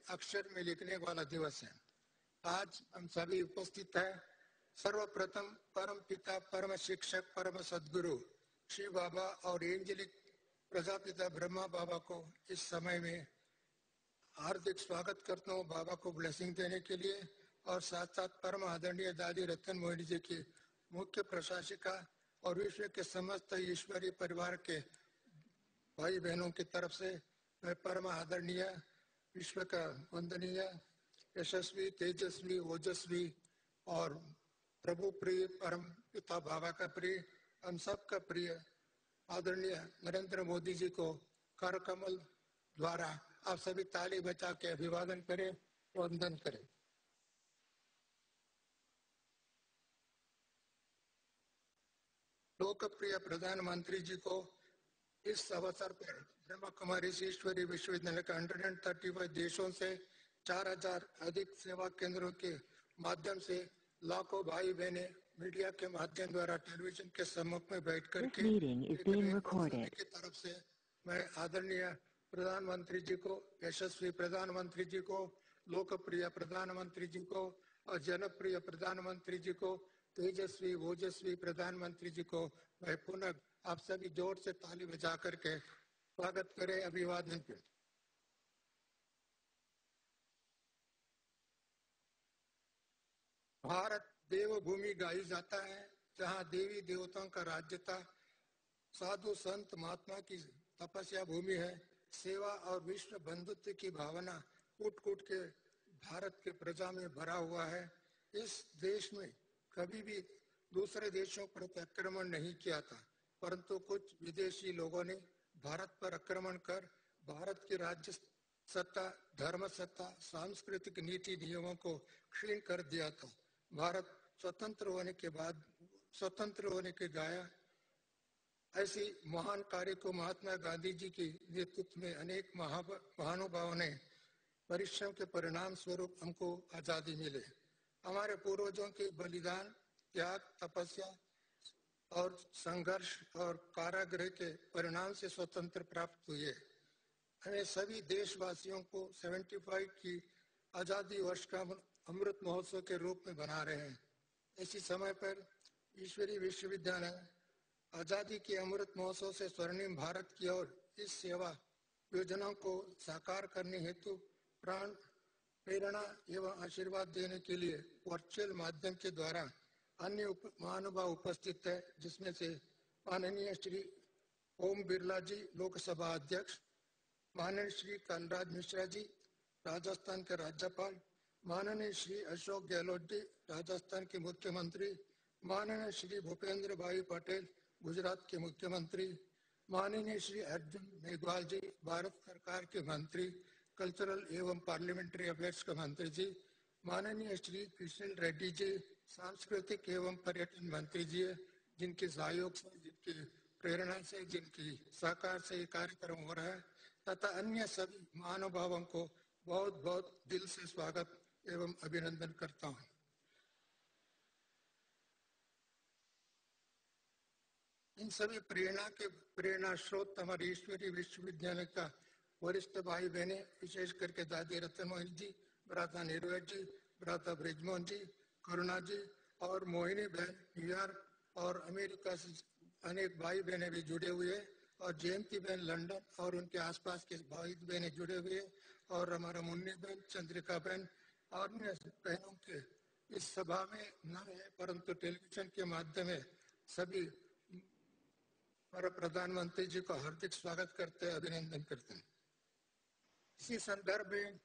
अक्षर में लिखने वाला दिवस है। आज हम सभी उपस्थित हैं सर्वप्रथम परम पिता, परम शिक्षक, परम सद्गुरु श्री बाबा और एंजेलिक प्रजापिता ब्रह्मा बाबा को इस समय में हार्दिक स्वागत करता हूँ बाबा को ब्लेसिंग देने के लिए, और साथ साथ परम आदरणीय दादी रतन मोहिनी जी की मुख्य प्रशासिका और विश्व के समस्त ईश्वरीय परिवार के भाई बहनों की तरफ से मैं परम आदरणीय, विश्व का वंदनीय, यशस्वी, तेजस्वी, ओजस्वी और प्रभु प्रिय परम पिता बाबा का प्रिय, हम सब का प्रिय आदरणीय नरेंद्र मोदी जी को कर कमल द्वारा आप सभी ताली बजा के अभिवादन करें, वंदन करें। लोकप्रिय प्रधानमंत्री जी को इस अवसर पर ब्रह्मा कुमारी ईश्वरीय विश्वविद्यालय का 135 देशों से 4000 अधिक सेवा केंद्रों के माध्यम से लाखों भाई बहने मीडिया के माध्यम द्वारा टेलीविजन के सम्मुख में बैठकर के की तरफ से मैं आदरणीय प्रधानमंत्री जी को, यशस्वी प्रधानमंत्री जी को, लोकप्रिय प्रधानमंत्री जी को और जनप्रिय प्रधानमंत्री जी को, तेजस्वी ओजस्वी प्रधानमंत्री जी को मैं पुनः आप सभी जोर से ताली बजा करके स्वागत करें, अभिवादन करें। भारत देवभूमि गाई जाता है, जहाँ देवी देवताओं का राज्य था, साधु संत महात्मा की तपस्या भूमि है, सेवा और विश्व बंधुत्व की भावना कूट कूट के भारत के प्रजा में भरा हुआ है। इस देश में कभी भी दूसरे देशों पर आक्रमण नहीं किया था, परंतु कुछ विदेशी लोगों ने भारत पर आक्रमण कर भारत की राज्य सत्ता, धर्म सत्ता, सांस्कृतिक नीति नियमों को क्षीण कर दिया था। भारत स्वतंत्र होने के गाया ऐसी महान कार्य को महात्मा गांधी जी के नेतृत्व में अनेक महानुभावों ने परिश्रम के परिणाम स्वरूप हमको आजादी मिले। हमारे पूर्वजों के बलिदान, त्याग, तपस्या और संघर्ष और कारागृह के परिणाम से स्वतंत्र प्राप्त हुए। हमें सभी देशवासियों को 75 की आजादी वर्ष का अमृत महोत्सव के रूप में बना रहे हैं। इसी समय पर ईश्वरीय विश्वविद्यालय आजादी के अमृत महोत्सव से स्वर्णिम भारत की ओर इस सेवा योजना को साकार करने हेतु प्राण, प्रेरणा एवं आशीर्वाद देने के लिए वर्चुअल माध्यम के द्वारा अन्य महानुभाव उपस्थित है, जिसमें से माननीय श्री ओम बिरला जी, लोकसभा अध्यक्ष, माननीय श्री कलराज मिश्रा जी, राजस्थान के राज्यपाल, माननीय श्री अशोक गहलोत जी, राजस्थान के मुख्यमंत्री, माननीय श्री भूपेंद्र भाई पटेल, गुजरात के मुख्यमंत्री, माननीय श्री अर्जुन मेघवाल जी, भारत सरकार के मंत्री, कल्चरल एवं पार्लियामेंट्री अफेयर्स के मंत्री जी, माननीय श्री कृष्ण रेड्डी जी, सांस्कृतिक एवं पर्यटन मंत्री जी, जिनके सहयोग से, जिनकी प्रेरणा से, जिनकी सहकार से ये कार्यक्रम हो रहा है, तथा अन्य सभी महानुभावों को बहुत बहुत दिल से स्वागत एवं अभिनंदन करता हूँ। इन सभी प्रेरणा स्रोत हमारे ईश्वरीय विश्वविद्यालय का वरिष्ठ भाई बहने, विशेष करके दादी रतन मोहिनी जी, भ्राता निर्वैत जी, भ्राता ब्रिजमोहन जी, करुणा जी और मोहिनी बहन न्यूयॉर्क और अमेरिका से अनेक भाई बहने भी जुड़े हुए हैं, और जयंती बहन लंदन और उनके आसपास के भाई बहने जुड़े हुए, और हमारा मुन्नी बहन, चंद्रिका बहन और अन्य बहनों के इस सभा में न है, परंतु टेलीविजन के माध्यम से सभी हमारे प्रधानमंत्री जी को हार्दिक स्वागत करते हैं, अभिनंदन करते हैं। इसी संदर्भ में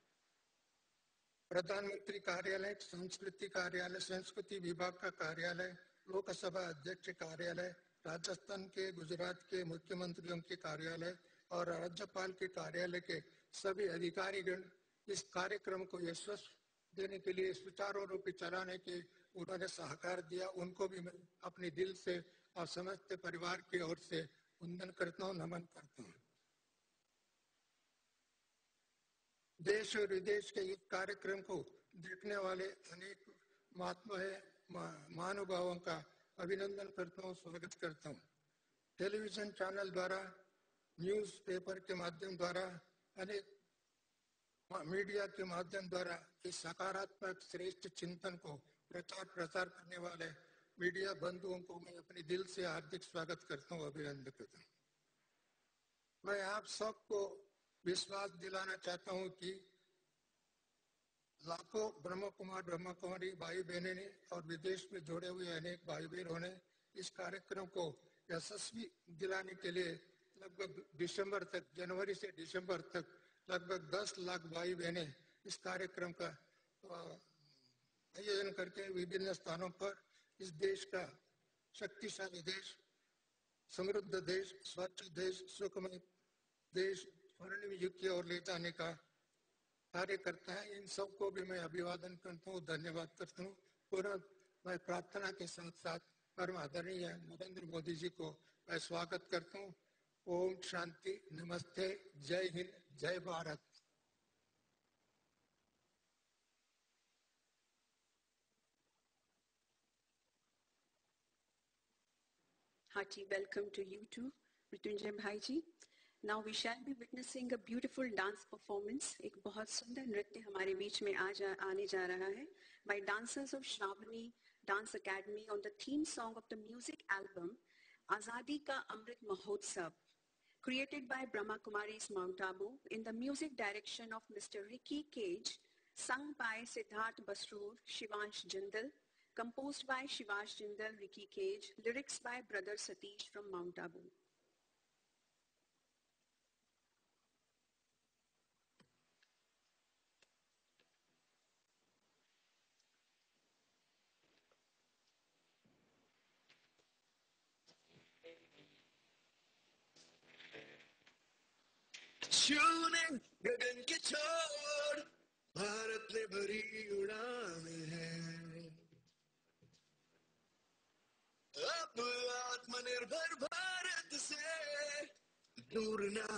प्रधानमंत्री कार्यालय, संस्कृति कार्यालय, संस्कृति विभाग का कार्यालय, लोकसभा अध्यक्ष कार्यालय, राजस्थान के, गुजरात के मुख्यमंत्रियों के कार्यालय और राज्यपाल के कार्यालय के सभी अधिकारीगण इस कार्यक्रम को यशस्वी देने के लिए, सुचारू रूप से चलाने के उन्होंने सहकार दिया। उनको भी मैं अपने दिल से और समस्त परिवार की ओर से वंदन करता हूँ, नमन करता हूँ। देश और विदेश के इस कार्यक्रम को देखने वाले अनेक महानुभावों का अभिनंदन करता हूँ, स्वागत करता हूँ। टेलीविजन चैनल द्वारा, न्यूज़पेपर के माध्यम द्वारा अनेक मीडिया के माध्यम द्वारा इस सकारात्मक श्रेष्ठ चिंतन को प्रचार प्रसार करने वाले मीडिया बंधुओं को मैं अपने दिल से हार्दिक स्वागत करता हूँ, अभिनंदन करता हूँ। मैं आप सबको विश्वास दिलाना चाहता हूँ कि लाखों ब्रह्म कुमारी भाई बहनें ने और विदेश में जुड़े हुए अनेक भाई बहनों ने इस कार्यक्रम को यशस्वी दिलाने के लिए लगभग दिसंबर तक, जनवरी से दिसंबर तक लगभग 10 लाख भाई बहनें इस कार्यक्रम का आयोजन करके विभिन्न स्थानों पर इस देश का शक्तिशाली देश, समृद्ध देश, स्वच्छ देश, सुखमय देश स्वर्णिम युग की ओर ले जाने का कार्य करता है। इन सबको भी मैं अभिवादन करता हूँ, धन्यवाद करता हूँ। पूर्ण मैं प्रार्थना के साथ साथ परम आदरणीय नरेंद्र मोदी जी को मैं स्वागत करता हूँ। ओम शांति, नमस्ते, जय हिंद, जय Bharat. Hearty welcome to you too, Mrityunjay Bhai ji. Now we shall be witnessing a beautiful dance performance. एक बहुत सुंदर नृत्य हमारे बीच में आने जा रहा है by dancers of Shravani Dance Academy on the theme song of the music album Azadi Ka Amrit Mahotsav, created by Brahma Kumaris Mount Abu in the music direction of Mr. Ricky Cage, sung by Siddharth Basroor, Shivansh Jindal, composed by Shivansh Jindal, Ricky Cage, lyrics by brother Satish from Mount Abu. छूने गगन की छोर भारत ने भरी उड़ान है, अब आत्मनिर्भर भारत से दूर ना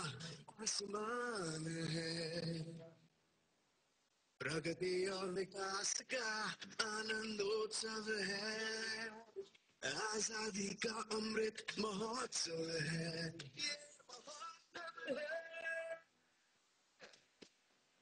आसमान है। प्रगति और विकास का आनंदोत्सव है, आजादी का अमृत महोत्सव है। ये महोत्सव है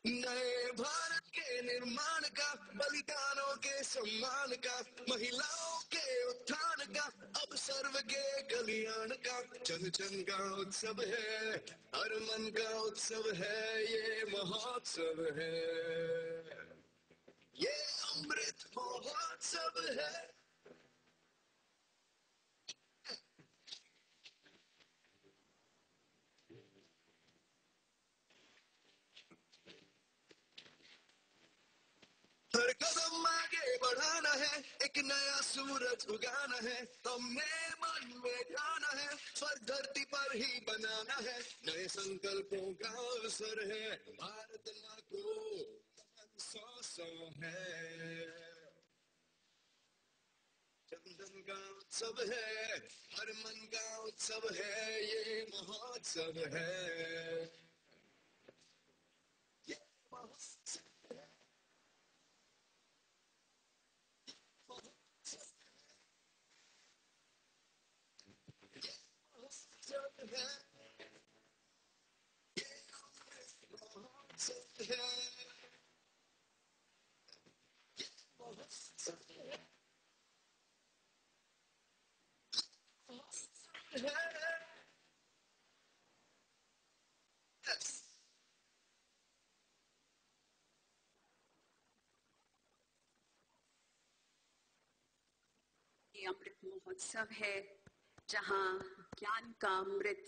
नए भारत के निर्माण का, बलिदानों के सम्मान का, महिलाओं के उत्थान का, अब सर्व के कल्याण का। जन जन का उत्सव है, हर मन का उत्सव है, ये महोत्सव है, ये अमृत महोत्सव है। हर कदम आगे बढ़ाना है, एक नया सूरज उगाना है, हमने मन में ठाना है, स्वर्ग धरती पर ही बनाना है। नए संकल्पों का अवसर है, भारत माँ को 100 है। चंदन का उत्सव है, हर मन का उत्सव है, ये महोत्सव है, ये महोत्सव है। ये अमृत महोत्सव है जहां ज्ञान का अमृत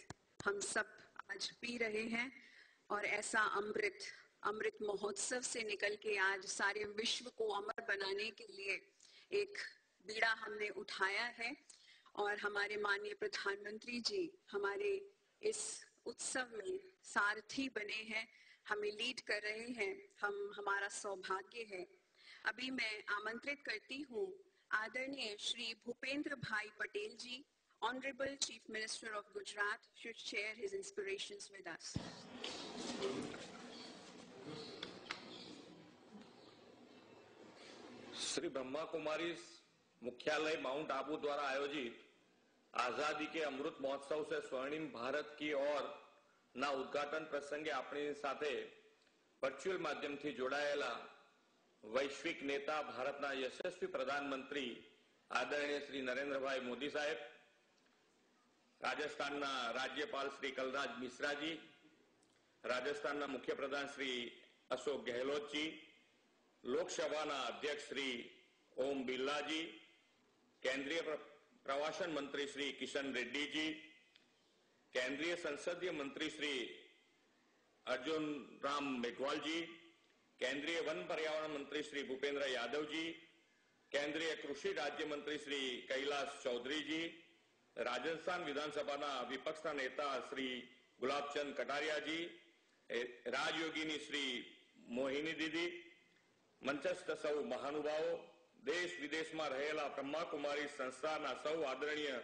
हम सब आज पी रहे हैं, और ऐसा अमृत महोत्सव से निकल के आज सारे विश्व को अमर बनाने के लिए एक बीड़ा हमने उठाया है। और हमारे माननीय प्रधानमंत्री जी हमारे इस उत्सव में सारथी बने हैं, हमें लीड कर रहे हैं, हमारा सौभाग्य है। अभी मैं आमंत्रित करती हूँ आदरणीय श्री भूपेंद्र भाई पटेल जी, Honorable Chief Minister of Gujarat, should share his inspirations with us. Shri Brahma Kumari मुख्यालय माउंट आबू द्वारा आयोजित आजादी के अमृत महोत्सव से स्वर्णिम भारत की ओर ना उद्घाटन प्रसंगे अपनी साथे વર્ચ્યુઅલ માધ્યમથી જોડાયેલા વૈશ્વિક નેતા ભારતના યશસ્વી પ્રધાનમંત્રી આદરણીય શ્રી નરેન્દ્રભાઈ મોદી સાહેબ, રાજસ્થાનના રાજ્યપાલ શ્રી કલરાજ મિશ્રાજી, રાજસ્થાનના મુખ્યપ્રધાન શ્રી અશોક ગેહલોતજી, લોકસભાના અધ્યક્ષ શ્રી ઓમ બિરલાજી, કેન્દ્રીય પ્રવાસન મંત્રી શ્રી કિશન રેડ્ડીજી, કેન્દ્રીય સંસદીય મંત્રી શ્રી अर्जुन राम मेघवाल जी, केंद्रीय वन पर्यावरण मंत्री श्री भूपेंद्र यादव जी, केंद्रीय कृषि राज्य मंत्री श्री कैलाश चौधरी जी, राजस्थान विधानसभा विपक्ष नेता श्री गुलाबचंद कटारिया जी, राजयोगिनी श्री मोहिनी दीदी, मंचस्थ सौ महानुभावों, देश विदेश में रहेला ब्रह्मा कुमारी संस्था सौ आदरणीय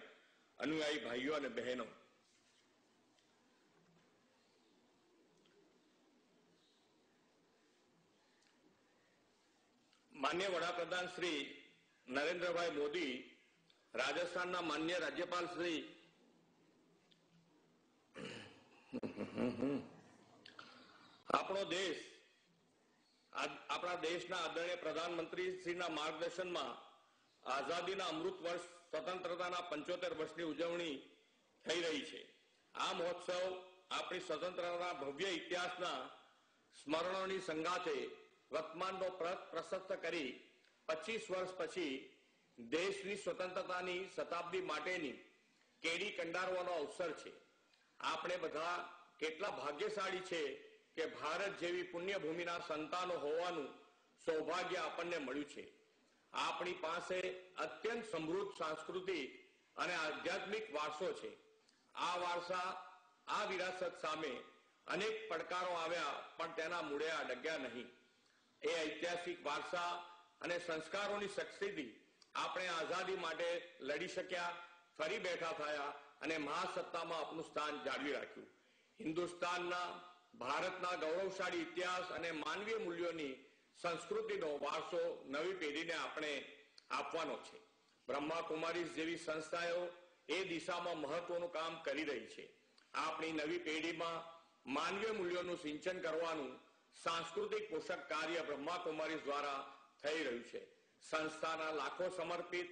अनुयायी भाईओ और बहनों, मान्य वडाप्रधान श्री नरेंद्रभाई मोदी, राजस्थान मान्य राज्यपाल श्री આપણો દેશ આપણા દેશના આદરણીય પ્રધાનમંત્રી શ્રીના માર્ગદર્શનમાં આઝાદીના અમૃત વર્ષ સ્વતંત્રતાના 75 વર્ષની ઉજવણી થઈ રહી છે। આ મહોત્સવ આપણી સ્વતંત્રતાના ભવ્ય ઇતિહાસના સ્મરણોની સંગાથે વર્તમાનનો પ્રશસ્ત કરી 25 વર્ષ પછી દેશની સ્વતંત્રતાની શતાબ્દી માટેની કેડી કંડારવાનો અવસર છે। આપણે બધા કેટલા ભાગ્યશાળી છે કે ભારત જેવી પુણ્યભૂમિના સંતાનો હોવાનું સૌભાગ્ય આપણને મળ્યું છે। આપણી પાસે અત્યંત સમૃદ્ધ સાંસ્કૃતિક અને આધ્યાત્મિક વારસો છે। આ વારસા, આ વિરાસત સામે અનેક પડકારો આવ્યા પણ તેના મૂળે ડગ્યા નહીં। એ ઐતિહાસિક વારસા અને સંસ્કારોની શક્તિથી આપણે આઝાદી માટે લડી શક્યા, ફરી બેઠા થયા અને મહાસત્તામાં આપણું સ્થાન જાળવી રાખ્યું। હિન્દુસ્તાનના, ભારતના ગૌરવશાળી ઇતિહાસ અને માનવીય મૂલ્યોની સંસ્કૃતિનો વારસો નવી પેઢીને આપણે આપવાનો છે। બ્રહ્મા કુમારીઝ જેવી સંસ્થાઓ એ દિશામાં મહત્વનું કામ કરી રહી છે। આપણી નવી પેઢીમાં માનવીય મૂલ્યોનું સિંચન કરવાનું सांस्कृतिक पोषक कार्य ब्रह्मा कुमारी द्वारा થઈ રહ્યું છે। સંસ્થાના લાખો સમર્પિત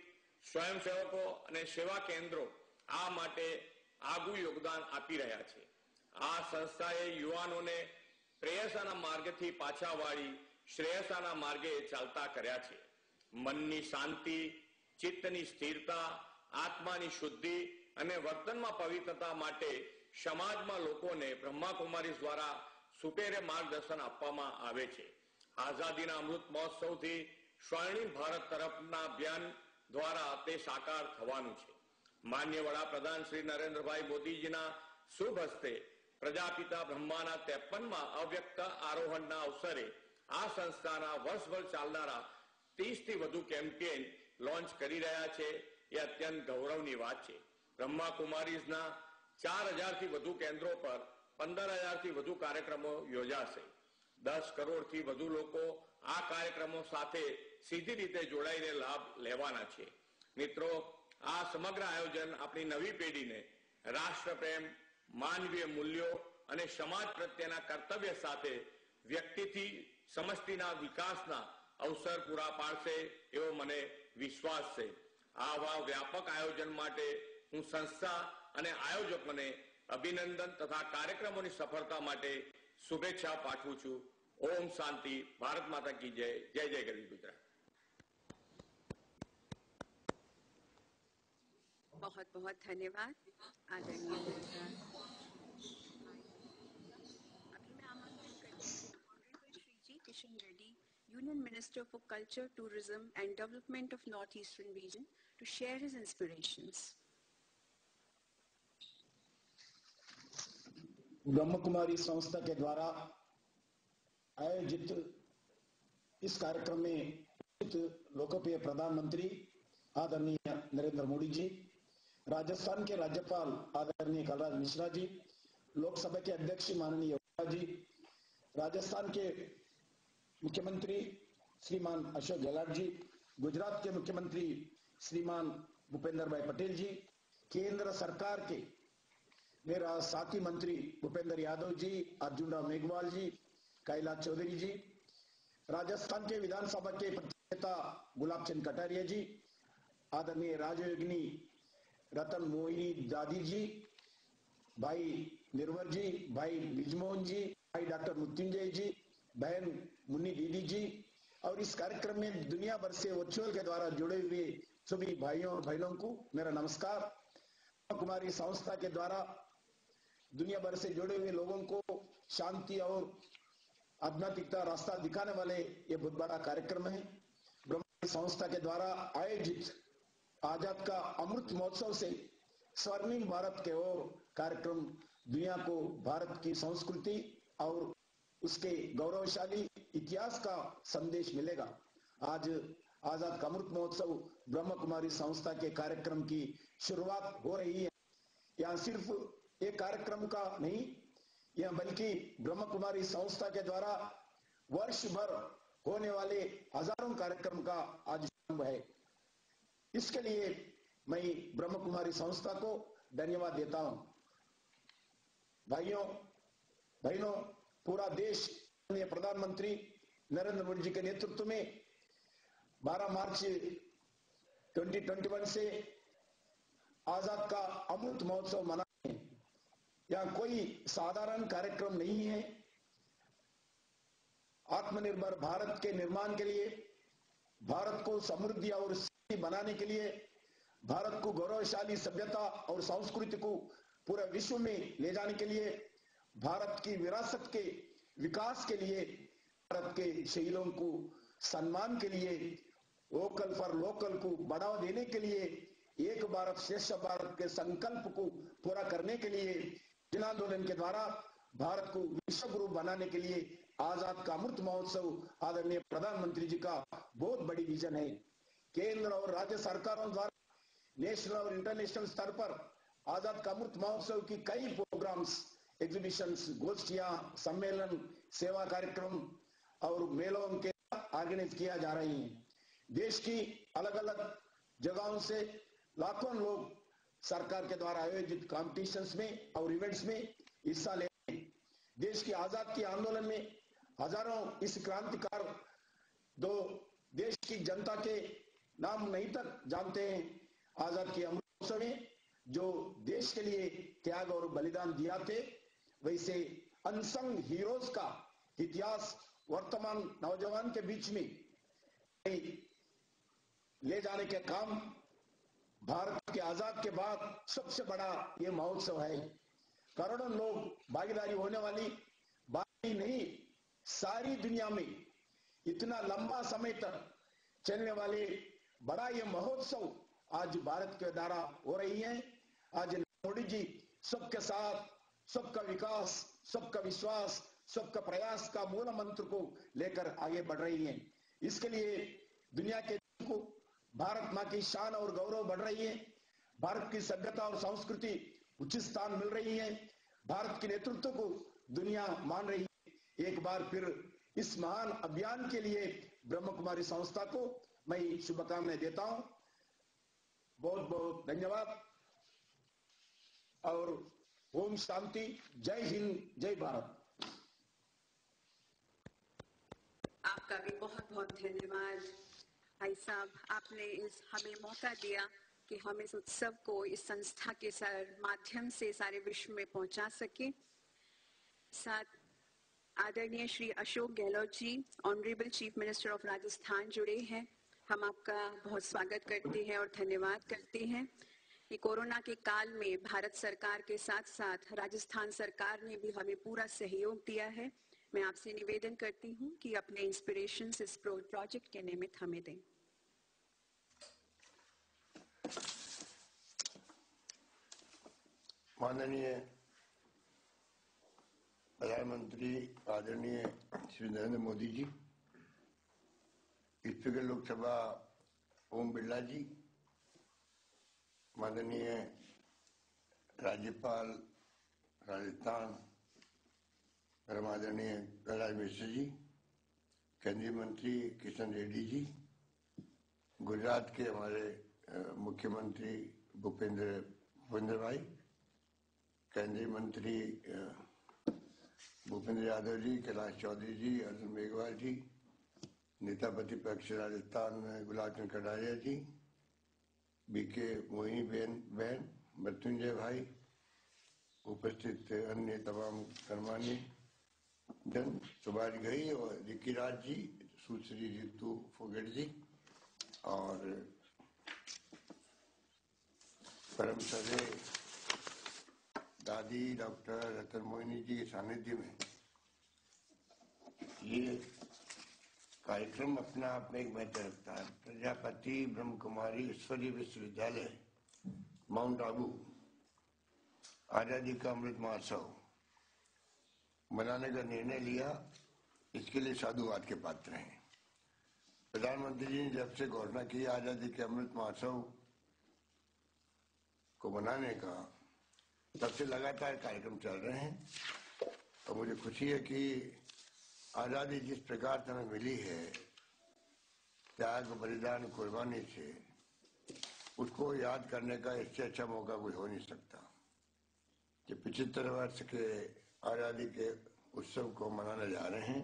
સ્વયંસેવકો અને સેવા કેન્દ્રો આ માટે આગવું યોગદાન આપી રહ્યા છે। આ સંસ્થાએ યુવાનોને પ્રેયસાના માર્ગથી પાછા વાળી શ્રેયસાના માર્ગે ચાલતા કર્યા છે। મનની શાંતિ, ચિત્તની સ્થિરતા, આત્માની શુદ્ધિ અને વર્તનમાં પવિત્રતા માટે સમાજમાં લોકોને બ્રહ્મા કુમારી દ્વારા સુપેરે માર્ગદર્શન આપવામાં આવે છે। આઝાદીના અમૃત મહોત્સવથી સ્વર્ણિમ ભારત તરફના અભિયાન દ્વારા તે સાકાર થવાનું છે। માન્ય વડાપ્રધાન શ્રી નરેન્દ્રભાઈ મોદીજીના શુભ હસ્તે પ્રજાપિતા બ્રહ્માના 53મા અવ્યક્ત આરોહણના અવસરે આ સંસ્થાના વર્ષભર ચાલનારા 30 થી વધુ કેમ્પેઇન લોન્ચ કરી રહ્યા છે। એ અત્યંત ગૌરવની વાત છે। બ્રહ્મા કુમારીઝના 4000 થી વધુ કેન્દ્રો પર 15,000 થી વધુ કાર્યક્રમો યોજાશે। 10 કરોડથી વધુ લોકો આ કાર્યક્રમો સાથે સીધી રીતે જોડાઈને લાભ લેવાના છે। મિત્રો, આ સમગ્ર આયોજન આપણી નવી પેઢીને રાષ્ટ્રપ્રેમ, માનવીય મૂલ્યો અને સમાજ પ્રત્યેના કર્તવ્ય સાથે વ્યક્તિથી સમષ્ટિના વિકાસના અવસર પૂરા પાડશે એવો મને વિશ્વાસ છે। આવા વ્યાપક આયોજન માટે હું સંસ્થા અને આયોજકોને અભિનંદન તથા કાર્યક્રમોની સફળતા માટે શુભેચ્છા પાઠવું છું। ओम शांति। भारत माता की जय। जय जय गरीब गुजरात। बहुत बहुत धन्यवाद आदरणीय अभी मैं आमंत्रित करती हूँ honourable Shri ji Kishan Reddy, union minister for culture, tourism and development of north eastern region, to share his inspirations. Brahma Kumari संस्था के द्वारा आयोजित इस कार्यक्रम में लोकप्रिय प्रधानमंत्री आदरणीय नरेंद्र मोदी जी, राजस्थान के राज्यपाल आदरणीय कलराज मिश्रा जी, लोकसभा के अध्यक्ष माननीय जी, राजस्थान के मुख्यमंत्री श्रीमान अशोक गहलोत जी, गुजरात के मुख्यमंत्री श्रीमान भूपेंद्र भाई पटेल जी, केंद्र सरकार के मेरा साथी मंत्री भूपेंद्र यादव जी, अर्जुन राम मेघवाल जी, कैलाश चौधरी जी, राजस्थान के विधानसभा के नेता गुलाब चंद कटारिया जी, आदरणीय राजयोगिनी रतन मोहिनी दादी जी, भाई निर्वर जी, भाई बिजमोहन जी, भाई डॉक्टर मृत्युंजय जी, बहन मुन्नी दीदी जी, और इस कार्यक्रम में दुनिया भर से वर्चुअल के द्वारा जुड़े हुए सभी भाइयों और बहनों को मेरा नमस्कार। कुमारी संस्था के द्वारा दुनिया भर से जुड़े हुए लोगों को शांति और आध्यात्मिकता रास्ता दिखाने वाले ये बहुत बड़ा कार्यक्रम है। ब्रह्म संस्था के द्वारा आयोजित आजाद का अमृत महोत्सव से स्वर्णिम भारत के ओर कार्यक्रम दुनिया को भारत की संस्कृति और उसके गौरवशाली इतिहास का संदेश मिलेगा। आज आजाद का अमृत महोत्सव ब्रह्म कुमारी संस्था के कार्यक्रम की शुरुआत हो रही है। यहाँ सिर्फ एक कार्यक्रम का नहीं, यह बल्कि ब्रह्म कुमारी संस्था के द्वारा वर्ष भर होने वाले हजारों कार्यक्रम का आज शुभारंभ है। इसके लिए मैं ब्रह्म कुमारी संस्था को धन्यवाद देता हूं। भाइयों बहनों, पूरा देश प्रधानमंत्री नरेंद्र मोदी जी के नेतृत्व में 12 मार्च 2021 से आजाद का अमृत महोत्सव मना रहे हैं। यह कोई साधारण कार्यक्रम नहीं है। आत्मनिर्भर भारत के निर्माण के लिए, भारत को समृद्धि और शक्ति बनाने के लिए, भारत को गौरवशाली सभ्यता और संस्कृति को पूरे विश्व में ले जाने के लिए, भारत की विरासत के विकास के लिए, भारत के शहीदों को सम्मान के लिए, वोकल फॉर लोकल को बढ़ावा देने के लिए, एक भारत श्रेष्ठ भारत के संकल्प को पूरा करने के लिए, जन आंदोलन के द्वारा भारत को विश्व गुरु बनाने के लिए आजाद का अमृत महोत्सव आदरणीय प्रधानमंत्री जी का बहुत बड़ी विजन है। केंद्र और राज्य सरकारों द्वारा नेशनल और इंटरनेशनल स्तर पर आजाद का अमृत महोत्सव की कई प्रोग्राम्स, एग्जीबिशंस, गोष्ठियां, सम्मेलन, सेवा कार्यक्रम और मेलों के ऑर्गेनाइज किया जा रही हैं। देश की अलग अलग जगहों से लाखों लोग सरकार के द्वारा आयोजित कॉम्पिटिशंस में और इवेंट्स में हिस्सा ले रहे हैं। देश की आजाद की आंदोलन में हजारों इस क्रांतिकार दो देश की जनता के नाम नहीं तक जानते हैं। आजाद के अमृत महोत्सव में जो देश के लिए त्याग और बलिदान दिया थे, वैसे अनसंग हीरोज का इतिहास वर्तमान नौजवान के बीच में ले जाने के काम भारत के आजाद के बाद सबसे बड़ा ये महोत्सव है। करोड़ों लोग भागीदारी होने वाली बात ही नहीं, सारी दुनिया में इतना लंबा समय तक चलने वाले बड़ा ये महोत्सव आज भारत के द्वारा हो रही है। आज मोदी जी सबके साथ, सबका विकास, सबका विश्वास, सबका प्रयास का मूल मंत्र को लेकर आगे बढ़ रही हैं। इसके लिए दुनिया के को भारत मां की शान और गौरव बढ़ रही है। भारत की सभ्यता और संस्कृति उचित स्थान मिल रही है। भारत के नेतृत्व को दुनिया मान रही है। एक बार फिर इस महान अभियान के लिए ब्रह्म कुमारी संस्था को मैं शुभकामनाएं देता हूं। बहुत बहुत धन्यवाद और ओम शांति। जय हिंद, जय भारत। आपका भी बहुत बहुत धन्यवाद भाई साहब। आपने हमें मौका दिया कि हम इस उत्सव को इस संस्था के माध्यम से सारे विश्व में पहुंचा सके। साथ आदरणीय Shri Ashok Gehlot ji, honourable chief minister of Rajasthan जुड़े हैं। हम आपका बहुत स्वागत करते हैं और धन्यवाद करते हैं कि कोरोना के काल में भारत सरकार के साथ साथ राजस्थान सरकार ने भी हमें पूरा सहयोग दिया है। मैं आपसे निवेदन करती हूं कि अपने इंस्पिरेशन इस प्रोजेक्ट के निमित्त हमें दें। माननीय प्रधानमंत्री आदरणीय श्री नरेंद्र मोदी जी, स्पीकर लोकसभा ओम बिरला जी, माननीय राज्यपाल राजस्थान आदरणीय कलराज मिश्र जी, केंद्रीय मंत्री किशन रेड्डी जी, गुजरात के हमारे मुख्यमंत्री भूपेंद्र भाई, केंद्रीय मंत्री भूपेंद्र यादव जी, कैलाश चौधरी जी, अर्जुन मेघवाल जी, नेता प्रतिपक्ष राजस्थान गुलाब चंद कटारिया जी, बीके मोहिनी बहन, मृत्युंजय भाई, उपस्थित अन्य तमाम गणमान्य जन, सुभाष घई और रिकी राज जी, सुश्री रितु फोगट जी और परम सदे दादी डॉक्टर रतन मोहिनी जी के सानिध्य में ये कार्यक्रम अपना आप में एक महत्व रखता है। प्रजापति ब्रह्म कुमारी ईश्वरीय विश्वविद्यालय माउंट आबू आजादी का अमृत महोत्सव मनाने का निर्णय लिया, इसके लिए साधुवाद के पात्र हैं। प्रधानमंत्री जी ने जब से घोषणा की आजादी के अमृत महोत्सव को मनाने का, तब से लगातार कार्यक्रम चल रहे हैं और मुझे खुशी है कि आजादी जिस प्रकार से हमें मिली है, त्याग बलिदान कुर्बानी से, उसको याद करने का इससे अच्छा मौका कोई हो नहीं सकता कि 75 वर्ष के आजादी के उत्सव को मनाने जा रहे हैं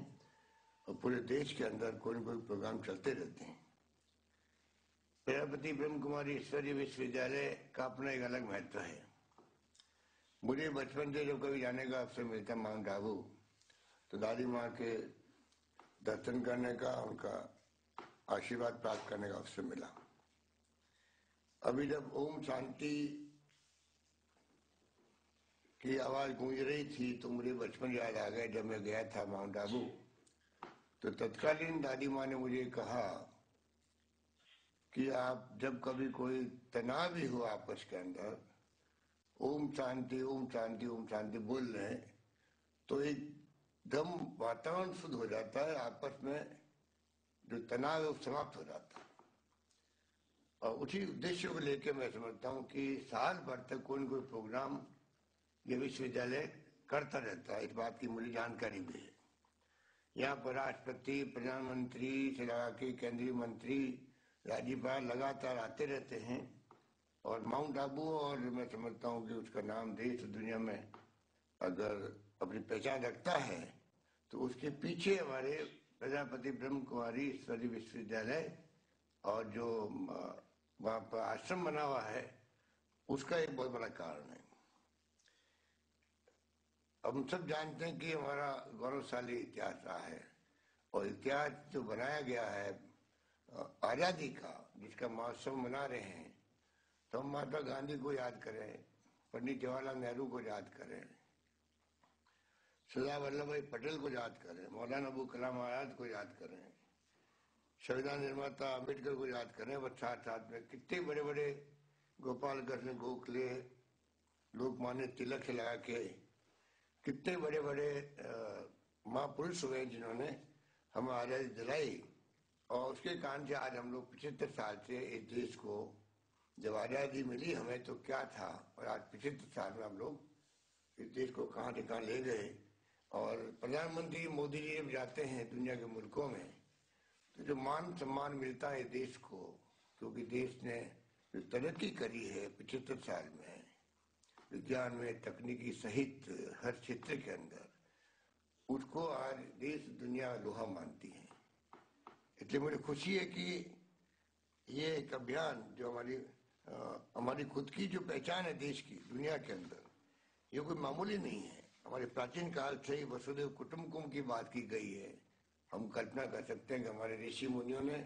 और पूरे देश के अंदर कोई न कोई प्रोग्राम चलते रहते हैं। प्रजापति ब्रह्म कुमारी ईश्वरीय विश्वविद्यालय का अपना एक अलग महत्व है। मुझे बचपन से जब कभी जाने का अवसर मिलता माउंट आबू, तो दादी माँ के दर्शन करने का, उनका आशीर्वाद प्राप्त करने का अवसर मिला। अभी जब ओम शांति की आवाज गूंज रही थी तो मुझे बचपन याद आ गया। जब मैं गया था माउंट आबू तो तत्कालीन दादी माँ ने मुझे कहा कि आप जब कभी कोई तनाव भी हो आपस के अंदर, ओम शांति ओम शांति ओम शांति बोल रहे हैं तो एकदम वातावरण शुद्ध हो जाता है, आपस में जो तनाव है वो समाप्त हो जाता है। और उसी उद्देश्य को लेकर मैं समझता हूँ कि साल भर तक कोई न कोई प्रोग्राम ये विश्वविद्यालय करता रहता है। इस बात की मुझे जानकारी भी है। यहाँ पर राष्ट्रपति, प्रधानमंत्री से लगा के केंद्रीय मंत्री, राज्यपाल लगातार आते रहते हैं और माउंट आबू, और मैं समझता हूँ कि उसका नाम देश दुनिया में अगर अपनी पहचान रखता है तो उसके पीछे हमारे प्रजापति ब्रह्म कुमारी ईश्वरीय विश्वविद्यालय और जो वहाँ पर आश्रम बना हुआ है उसका एक बहुत बड़ा कारण है। हम सब जानते हैं कि हमारा गौरवशाली इतिहास रहा है और इतिहास जो बनाया गया है आजादी का, जिसका महोत्सव मना रहे हैं, तो हम महात्मा गांधी को याद करें, पंडित जवाहरलाल नेहरू को याद करें, सरदार वल्लभ भाई पटेल को याद करें, मौलाना अबुल कलाम आजाद को याद करें, संविधान निर्माता अम्बेडकर को याद करें, और साथ साथ में कितने बड़े बड़े गोपाल कृष्ण गोखले, लोकमान्य तिलक से लगा के कितने बड़े बड़े महापुरुष हुए जिन्होंने हमें आजादी दिलाई। और उसके कारण से आज हम लोग 75 साल से इस देश को, जब आजादी मिली हमें तो क्या था, और आज 75 साल में हम लोग इस देश को कहाँ से कहाँ ले गए। और प्रधानमंत्री मोदी जी जब जाते हैं दुनिया के मुल्कों में तो जो मान सम्मान मिलता है देश को, क्योंकि देश ने जो तरक्की करी है 75 साल में, विज्ञान में, तकनीकी सहित हर क्षेत्र के अंदर, उसको आज देश दुनिया लोहा मानती है। इसलिए मुझे खुशी है कि ये एक अभियान जो हमारी खुद की जो पहचान है देश की दुनिया के अंदर, ये कोई मामूली नहीं है। हमारे प्राचीन काल से ही वसुदेव कुटुंबकम की बात की गई है। हम कल्पना कर सकते हैं कि हमारे ऋषि मुनियों ने,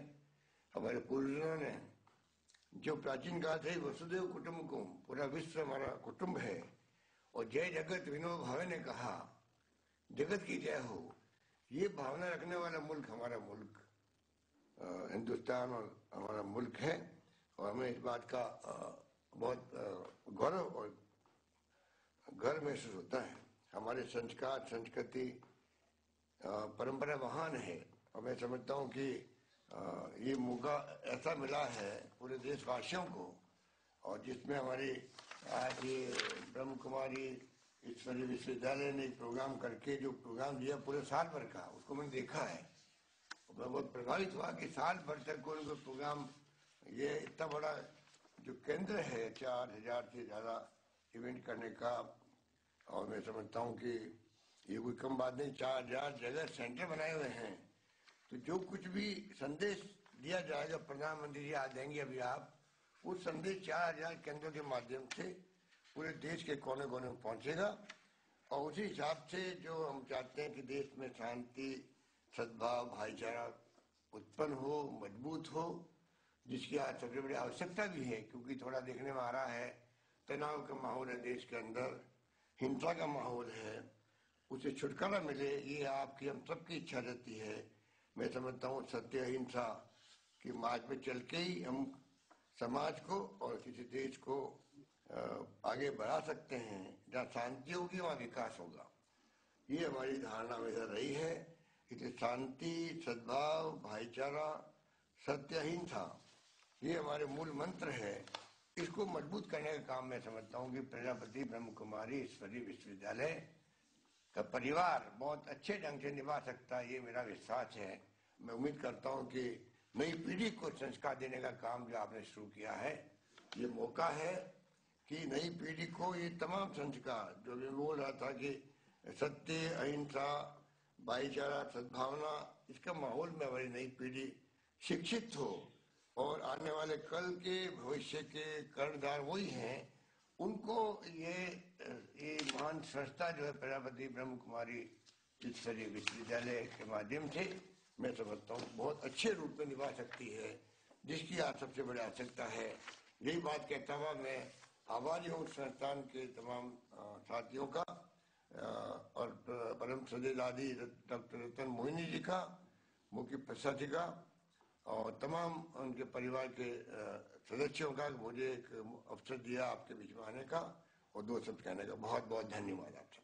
हमारे पूर्वजों ने, जो प्राचीन काल से ही वसुदेव कुटुंबकम, पूरा विश्व हमारा कुटुंब है, और जय जगत विनोद भावे ने कहा जगत की जय हो, ये भावना रखने वाला मुल्क हमारा मुल्क हिंदुस्तान और हमारा मुल्क है। और हमें इस बात का बहुत गौरव और गर्व महसूस होता है। हमारे संस्कार, संस्कृति, परंपरा महान है और मैं समझता हूँ कि ये मौका ऐसा मिला है पूरे देशवासियों को, और जिसमें हमारी आज ये ब्रह्म कुमारी ईश्वरीय विश्वविद्यालय ने प्रोग्राम करके जो प्रोग्राम दिया पूरे साल भर का, उसको मैंने देखा है। मैं बहुत प्रभावित हुआ कि साल भर तक कोई प्रोग्राम, ये इतना बड़ा जो केंद्र है 4000 से ज़्यादा इवेंट करने का, और मैं समझता हूँ कि ये कोई कम बात नहीं। 4000 जगह सेंटर बनाए हुए हैं, तो जो कुछ भी संदेश दिया जाएगा, प्रधानमंत्री जी आ जाएंगे अभी आप, वो संदेश 4000 केंद्रों के माध्यम से पूरे देश के कोने कोने में पहुंचेगा। और उसी हिसाब से जो हम चाहते हैं कि देश में शांति, सद्भाव, भाईचारा उत्पन्न हो, मजबूत हो, जिसकी आज सबसे बड़ी आवश्यकता भी है, क्योंकि थोड़ा देखने में आ रहा है तनाव का माहौल है देश के अंदर, हिंसा का माहौल है, उसे छुटकारा मिले, ये आपकी हम सबकी इच्छा रहती है। मैं समझता हूँ सत्य अहिंसा की मार्ग पे चल के ही हम समाज को और किसी देश को आगे बढ़ा सकते हैं। जहाँ शांति होगी वहाँ विकास होगा, ये हमारी धारणा हमेशा रही है। इसलिए शांति, सद्भाव, भाईचारा, सत्य अहिंसा, ये हमारे मूल मंत्र है। इसको मजबूत करने का काम मैं समझता हूँ कि प्रजापति ब्रह्म कुमारी ईश्वरी विश्वविद्यालय का परिवार बहुत अच्छे ढंग से निभा सकता है, ये मेरा विश्वास है। मैं उम्मीद करता हूँ कि नई पीढ़ी को संस्कार देने का काम जो आपने शुरू किया है, ये मौका है कि नई पीढ़ी को ये तमाम संस्कार जो मैं बोल रहा था कि सत्य, अहिंसा, भाईचारा, सद्भावना, इसका माहौल में हमारी नई पीढ़ी शिक्षित हो और आने वाले कल के भविष्य के कर्णधार वही हैं, उनको ये महान संस्था जो है प्रजापति ब्रह्म कुमारी ईश्वरी विश्वविद्यालय के माध्यम से मैं समझता हूँ बहुत अच्छे रूप में निभा सकती है, जिसकी आज सबसे बड़ी आवश्यकता है। यही बात कहता हुआ मैं आभारी हूँ संस्थान के तमाम साथियों का और परम सदेदादी डॉक्टर रतन मोहिनी जी का, मुख्य प्रशासक का और तमाम उनके परिवार के सदस्यों का मुझे एक अवसर दिया आपके बीच में आने का और दो शब्द कहने का। बहुत बहुत धन्यवाद आप सब।